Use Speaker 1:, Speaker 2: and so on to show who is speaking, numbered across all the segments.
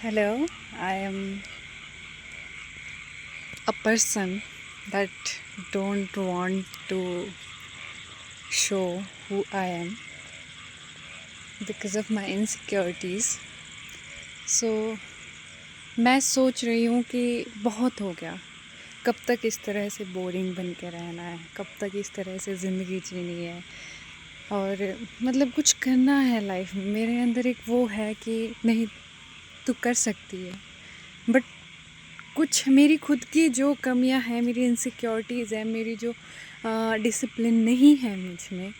Speaker 1: Hello, I am a person that don't want to show who I am because of my insecurities. So मैं सोच रही हूँ कि बहुत हो गया, कब तक इस तरह से बोरिंग बन के रहना है, कब तक इस तरह से ज़िंदगी जीनी है और मतलब कुछ करना है लाइफ में। मेरे अंदर एक वो है कि नहीं, तू कर सकती है, बट कुछ मेरी खुद की जो कमियां हैं, मेरी इनसिक्योरिटीज़ है, मेरी जो डिसिप्लिन नहीं है मुझ में,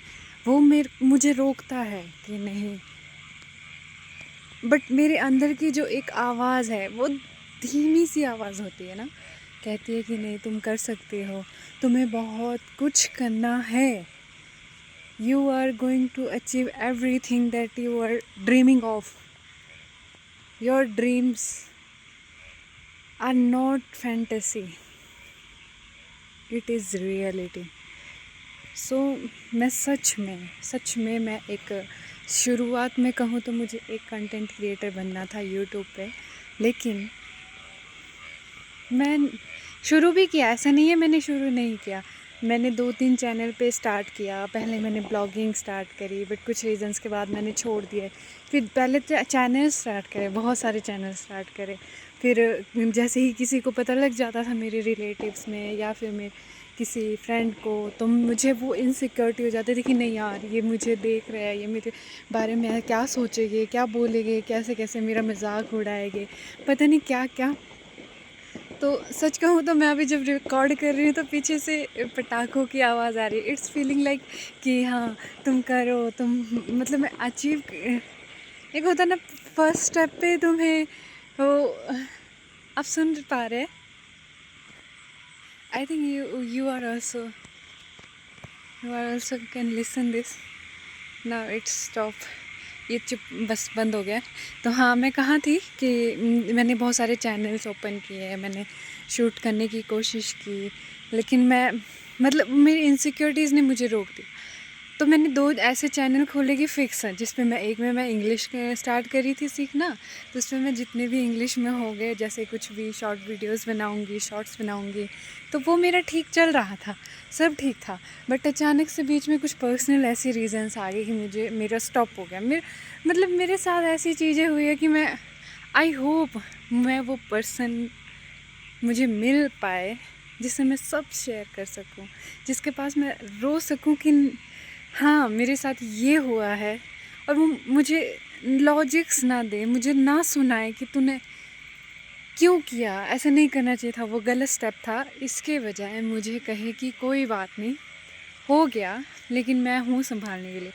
Speaker 1: वो मुझे रोकता है कि नहीं। बट मेरे अंदर की जो एक आवाज़ है, वो धीमी सी आवाज़ होती है ना, कहती है कि नहीं, तुम कर सकते हो, तुम्हें बहुत कुछ करना है। You are going to achieve everything that you are dreaming of. Your dreams are not fantasy, it is reality. So मैं सच में मैं एक शुरुआत में कहूँ तो मुझे एक कंटेंट क्रिएटर बनना था यूट्यूब पे, लेकिन मैं शुरू भी किया, ऐसा नहीं है मैंने शुरू नहीं किया। मैंने 2-3 चैनल पे स्टार्ट किया। पहले मैंने ब्लॉगिंग स्टार्ट करी, बट कुछ रीज़न्स के बाद मैंने छोड़ दिया। फिर पहले चैनल स्टार्ट करे, बहुत सारे चैनल स्टार्ट करे। फिर जैसे ही किसी को पता लग जाता था, मेरे रिलेटिव्स में या फिर मेरे किसी फ्रेंड को, तो मुझे वो इनसिक्योरिटी हो जाती थी कि नहीं यार, ये मुझे देख रहा है, ये मेरे बारे में क्या सोचेंगे, क्या बोलेंगे, कैसे कैसे मेरा मजाक उड़ाएंगे, पता नहीं क्या क्या। तो सच कहूँ तो मैं अभी जब रिकॉर्ड कर रही हूँ तो पीछे से पटाखों की आवाज़ आ रही है। इट्स फीलिंग लाइक कि हाँ, तुम करो, तुम मतलब मैं अचीव। एक होता ना, फर्स्ट स्टेप पे तुम्हें वो, आप सुन पा रहे? I think you are also can listen this. Now it's stop, ये चुप, बस बंद हो गया। तो हाँ, मैं कहाँ थी कि मैंने बहुत सारे चैनल्स ओपन किए, मैंने शूट करने की कोशिश की, लेकिन मैं मतलब मेरी इनसिक्योरिटीज़ ने मुझे रोक दी। तो मैंने 2 ऐसे चैनल खोले कि फ़िक्स हैं, जिस पे मैं एक में मैं इंग्लिश स्टार्ट करी थी सीखना। तो उसमें मैं जितने भी इंग्लिश में हो गए, जैसे कुछ भी शॉर्ट वीडियोस बनाऊंगी, शॉर्ट्स बनाऊंगी, तो वो मेरा ठीक चल रहा था, सब ठीक था। बट अचानक से बीच में कुछ पर्सनल ऐसी रीज़न्स आ गए कि मेरा स्टॉप हो गया। मतलब मेरे साथ ऐसी चीज़ें हुई है कि आई होप मैं वो पर्सन मुझे मिल पाए जिससे मैं सब शेयर कर सकूं, जिसके पास मैं रो सकूं कि हाँ, मेरे साथ ये हुआ है। और वो मुझे लॉजिक्स ना दे, मुझे ना सुनाए कि तूने क्यों किया, ऐसा नहीं करना चाहिए था, वो गलत स्टेप था। इसके बजाय मुझे कहे कि कोई बात नहीं, हो गया, लेकिन मैं हूँ संभालने के लिए।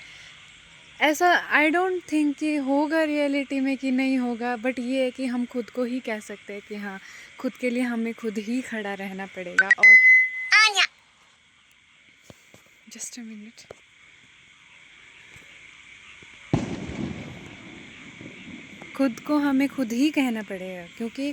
Speaker 1: ऐसा आई डोंट थिंक कि होगा रियलिटी में कि नहीं होगा, बट ये है कि हम खुद को ही कह सकते हैं कि हाँ, खुद के लिए हमें खुद ही खड़ा रहना पड़ेगा। और जस्ट अ मिनट, खुद को हमें खुद ही कहना पड़ेगा, क्योंकि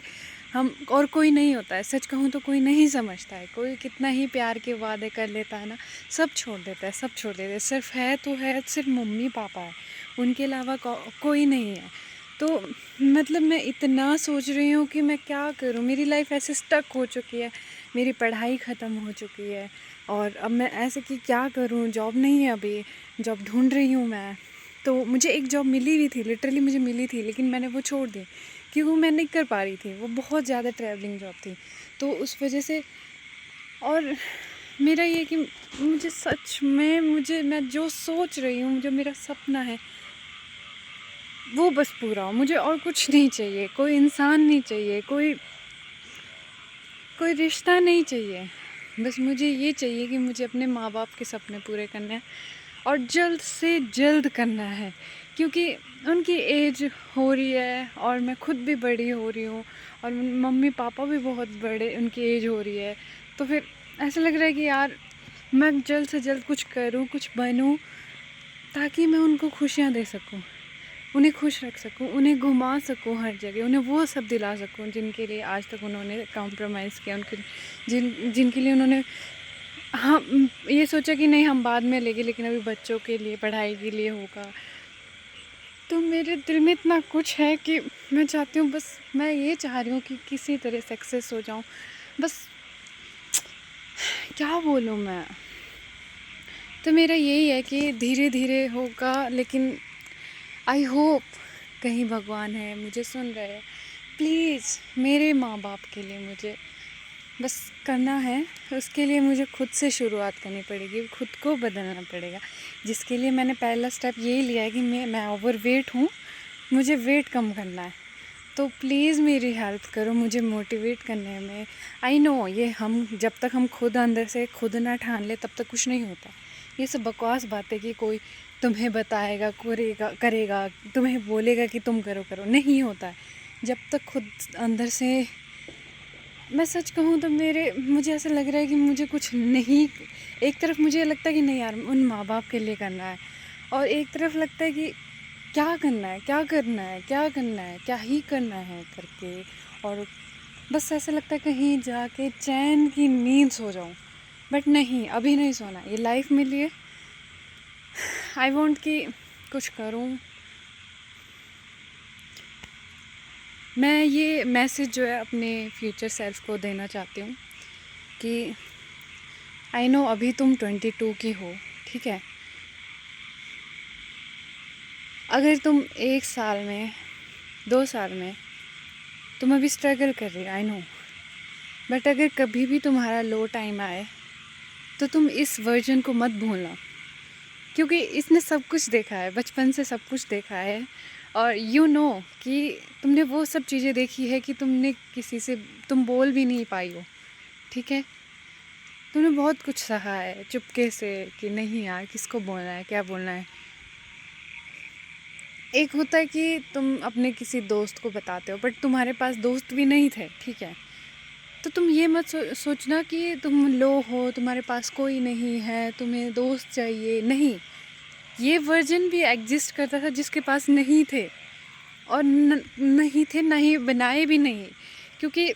Speaker 1: हम और कोई नहीं होता है। सच कहूँ तो कोई नहीं समझता है, कोई कितना ही प्यार के वादे कर लेता है ना, सब छोड़ देता है, सब छोड़ देता है। सिर्फ है तो है, सिर्फ मम्मी पापा है, उनके अलावा कोई नहीं है। तो मतलब मैं इतना सोच रही हूँ कि मैं क्या करूँ। मेरी लाइफ ऐसे स्टक हो चुकी है, मेरी पढ़ाई ख़त्म हो चुकी है, और अब मैं ऐसे कि क्या करूँ, जॉब नहीं है, अभी जॉब ढूंढ रही हूँ मैं। तो मुझे एक जॉब मिली भी थी, लिटरली मुझे मिली थी, लेकिन मैंने वो छोड़ दी क्योंकि वो मैं नहीं कर पा रही थी, वो बहुत ज़्यादा ट्रैवलिंग जॉब थी, तो उस वजह से। और मेरा ये कि मुझे सच में, मैं जो सोच रही हूँ, जो मेरा सपना है, वो बस पूरा हो। मुझे और कुछ नहीं चाहिए, कोई इंसान नहीं चाहिए, कोई रिश्ता नहीं चाहिए। बस मुझे ये चाहिए कि मुझे अपने माँ बाप के सपने पूरे करने हैं, और जल्द से जल्द करना है, क्योंकि उनकी एज हो रही है और मैं खुद भी बड़ी हो रही हूँ, और मम्मी पापा भी बहुत बड़े, उनकी एज हो रही है। तो फिर ऐसा लग रहा है कि यार, मैं जल्द से जल्द कुछ करूँ, कुछ बनूँ, ताकि मैं उनको खुशियाँ दे सकूँ, उन्हें खुश रख सकूँ, उन्हें घुमा सकूँ हर जगह, उन्हें वो सब दिला सकूँ जिनके लिए आज तक उन्होंने कॉम्प्रोमाइज़ किया, उनके जिनके लिए उन्होंने हाँ ये सोचा कि नहीं, हम बाद में लेंगे, लेकिन अभी बच्चों के लिए, पढ़ाई के लिए होगा। तो मेरे दिल में इतना कुछ है कि मैं चाहती हूँ, बस मैं ये चाह रही हूँ कि किसी तरह सक्सेस हो जाऊँ। बस क्या बोलूँ मैं। तो मेरा यही है कि धीरे धीरे होगा, लेकिन आई होप कहीं भगवान है, मुझे सुन रहे हैं। प्लीज़ मेरे माँ बाप के लिए मुझे बस करना है। उसके लिए मुझे खुद से शुरुआत करनी पड़ेगी, खुद को बदलना पड़ेगा, जिसके लिए मैंने पहला स्टेप यही लिया है कि मैं ओवरवेट हूँ, मुझे वेट कम करना है। तो प्लीज़ मेरी हेल्प करो मुझे मोटिवेट करने में। आई नो ये हम जब तक हम खुद अंदर से खुद ना ठान ले तब तक कुछ नहीं होता। ये सब बकवास बातें कि कोई तुम्हें बताएगा, करेगा, तुम्हें बोलेगा कि तुम करो, नहीं होता है जब तक खुद अंदर से। मैं सच कहूँ तो मुझे ऐसा लग रहा है कि मुझे कुछ नहीं। एक तरफ मुझे लगता है कि नहीं यार, उन माँ बाप के लिए करना है, और एक तरफ लगता है कि क्या करना है, क्या करना है, क्या करना है, क्या ही करना है करके। और बस ऐसा लगता है कहीं जाके चैन की नींद सो जाऊँ, बट नहीं, अभी नहीं सोना। ये लाइफ मिली है, आई वांट कि कुछ करूँ। मैं ये मैसेज जो है अपने फ्यूचर सेल्फ को देना चाहती हूँ कि आई नो अभी तुम 22 की हो, ठीक है। अगर तुम 1 साल में, 2 साल में तुम अभी स्ट्रगल कर रही हो, आई नो, बट अगर कभी भी तुम्हारा लो टाइम आए तो तुम इस वर्जन को मत भूलना, क्योंकि इसने सब कुछ देखा है, बचपन से सब कुछ देखा है। और यू नो कि तुमने वो सब चीज़ें देखी है कि तुमने किसी से तुम बोल भी नहीं पाई हो, ठीक है। तुमने बहुत कुछ सहा है चुपके से कि नहीं यार किसको बोलना है, क्या बोलना है। एक होता है कि तुम अपने किसी दोस्त को बताते हो, बट तुम्हारे पास दोस्त भी नहीं थे, ठीक है। तो तुम ये मत सोचना कि तुम लो हो, तुम्हारे पास कोई नहीं है, तुम्हें दोस्त चाहिए, नहीं। ये वर्जन भी एग्जिस्ट करता था जिसके पास नहीं थे, और नहीं थे, नहीं बनाए भी नहीं, क्योंकि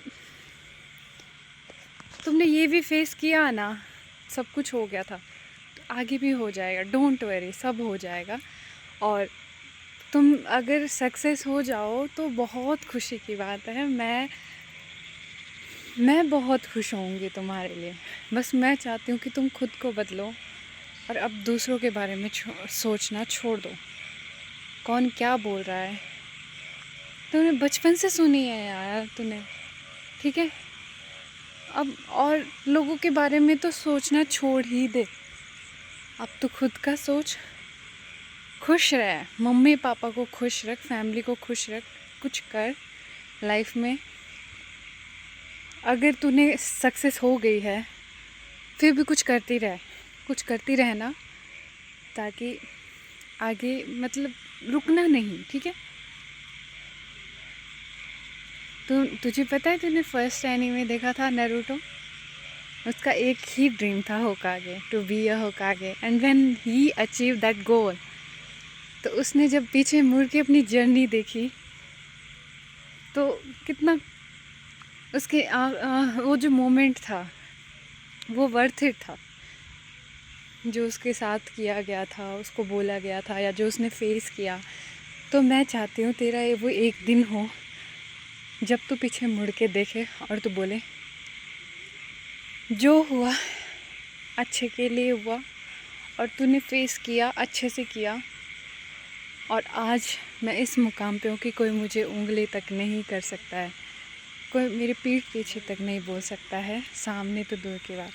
Speaker 1: तुमने ये भी फेस किया ना, सब कुछ हो गया था, तो आगे भी हो जाएगा, डोंट वरी, सब हो जाएगा। और तुम अगर सक्सेस हो जाओ तो बहुत खुशी की बात है। मैं बहुत खुश होंगी तुम्हारे लिए। बस मैं चाहती हूँ कि तुम खुद को बदलो और अब दूसरों के बारे में सोचना छोड़ दो, कौन क्या बोल रहा है। तूने बचपन से सुनी है यार तूने, ठीक है। अब और लोगों के बारे में तो सोचना छोड़ ही दे, अब तो खुद का सोच। खुश रह, मम्मी पापा को खुश रख, फैमिली को खुश रख, कुछ कर लाइफ में। अगर तूने सक्सेस हो गई है फिर भी कुछ करती रहना, ताकि आगे मतलब रुकना नहीं, ठीक है। तुझे पता है तूने फर्स्ट एनीमे देखा था नारुतो, उसका एक ही ड्रीम था Hokage, to be a Hokage, and when he achieve that goal, तो उसने जब पीछे मुड़ के अपनी जर्नी देखी तो कितना उसके वो जो मोमेंट था वो वर्थ इट था, जो उसके साथ किया गया था, उसको बोला गया था, या जो उसने फेस किया। तो मैं चाहती हूँ तेरा वो एक दिन हो जब तू पीछे मुड़ के देखे और तू बोले जो हुआ अच्छे के लिए हुआ, और तूने फेस किया, अच्छे से किया, और आज मैं इस मुकाम पे हूँ कि कोई मुझे उंगली तक नहीं कर सकता है, कोई मेरे पीठ पीछे तक नहीं बोल सकता है, सामने तो दूर की बात।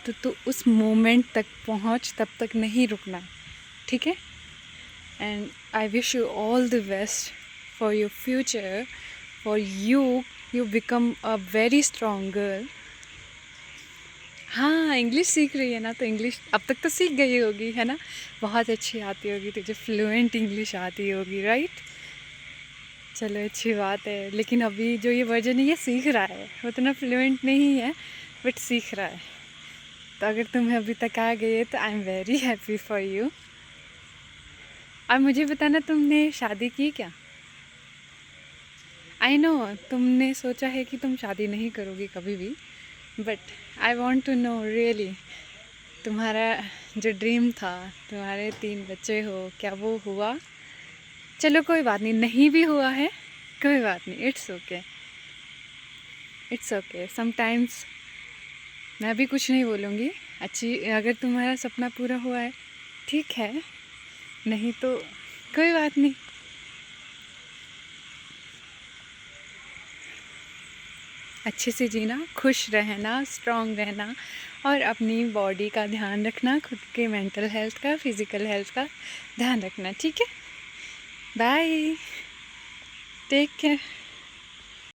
Speaker 1: तो तू उस मोमेंट तक पहुँच, तब तक नहीं रुकना, ठीक है। And I wish you all the best for your future, for you become a very strong girl. हाँ, इंग्लिश सीख रही है ना, तो इंग्लिश अब तक तो सीख गई होगी, है ना। बहुत अच्छी आती होगी तुझे, फ्लुएंट इंग्लिश आती होगी, राइट। चलो अच्छी बात है, लेकिन अभी जो ये वर्जन है ये सीख रहा है, उतना फ्लुएंट नहीं है बट सीख रहा है। तो अगर तुम्हें अभी तक आ गई है तो I am very happy for you. और मुझे बताना, तुमने शादी की क्या। आई नो तुमने सोचा है कि तुम शादी नहीं करोगी कभी भी, but I want to know really, तुम्हारा जो ड्रीम था, तुम्हारे 3 बच्चे हो, क्या वो हुआ। चलो कोई बात नहीं, नहीं भी हुआ है कोई बात नहीं, it's okay, it's okay. Sometimes मैं भी कुछ नहीं बोलूँगी। अच्छी, अगर तुम्हारा सपना पूरा हुआ है ठीक है, नहीं तो कोई बात नहीं। अच्छे से जीना, खुश रहना, स्ट्रॉन्ग रहना और अपनी बॉडी का ध्यान रखना, खुद के मेंटल हेल्थ का, फिज़िकल हेल्थ का ध्यान रखना, ठीक है? Bye, take care.